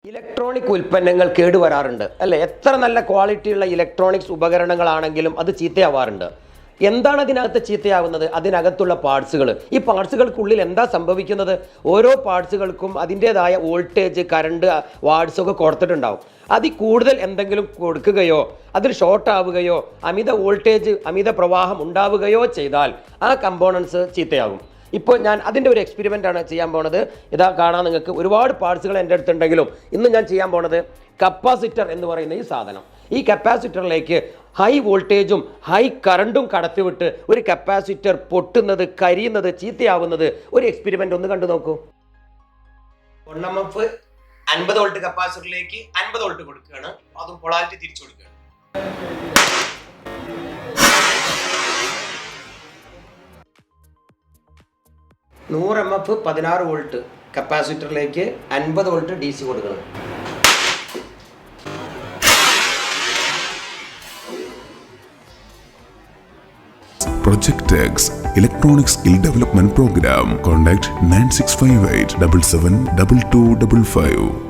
Electronic ഉൽപ്പന്നങ്ങൾ കേടുവരാറുണ്ട് അല്ലേ? എത്ര നല്ല ക്വാളിറ്റിയുള്ള ഇലക്ട്രോണിക്സ് ഉപകരണങ്ങളാണെങ്കിലും അത് ചീത്തയാവാറുണ്ട്. എന്താണ് അതിനകത്ത് ചീത്തയാവുന്നത്? അതിനകത്തുള്ള പാർട്സുകൾ. ഈ പാർട്സുകൾക്കുള്ളിൽ എന്താ സംഭവിക്കുന്നത്? ഓരോ പാർട്സുകൾക്കും അതിൻ്റേതായ വോൾട്ടേജ്, കറണ്ട്, വാട്സൊക്കെ കൊടുത്തിട്ടുണ്ടാവും. അതിൽ കൂടുതൽ എന്തെങ്കിലും കൊടുക്കുകയോ അതിൽ ഷോർട്ട് ആവുകയോ അമിത വോൾട്ടേജ്, അമിത പ്രവാഹം ഉണ്ടാവുകയോ ചെയ്താൽ ആ കമ്പോണൻസ് ചീത്തയാകും. ഇപ്പോൾ ഞാൻ അതിൻ്റെ ഒരു എക്സ്പെരിമെൻ്റാണ് ചെയ്യാൻ പോണത്. ഇതാ കാണാൻ നിങ്ങൾക്ക് ഒരുപാട് പാർട്സുകൾ എൻ്റെ അടുത്തുണ്ടെങ്കിലും ഇന്ന് ഞാൻ ചെയ്യാൻ പോണത് കപ്പാസിറ്റർ എന്ന് പറയുന്ന ഈ സാധനം. ഈ കപ്പാസിറ്ററിലേക്ക് ഹൈ വോൾട്ടേജും ഹൈ കറണ്ടും കടത്തിവിട്ട് ഒരു കപ്പാസിറ്റർ പൊട്ടുന്നത്, കരിയുന്നത്, ചീത്തയാവുന്നത് ഒരു എക്സ്പെരിമെൻ്റ് ഒന്ന് കണ്ടു നോക്കൂ. 1 mF 50 വോൾട്ട് കപ്പാസിറ്ററിലേക്ക് 50 വോൾട്ട് കൊടുക്കുകയാണ്. അതും പൊളാരിറ്റി തിരിച്ചു കൊടുക്കുകയാണ്. 100 mF 16 വോൾട്ട് കപ്പാസിറ്ററിലേക്ക് 50 വോൾട്ട് DC കൊടുക്കണം. ProjectX Electronic Skill Development Program. Contact 9658 772255.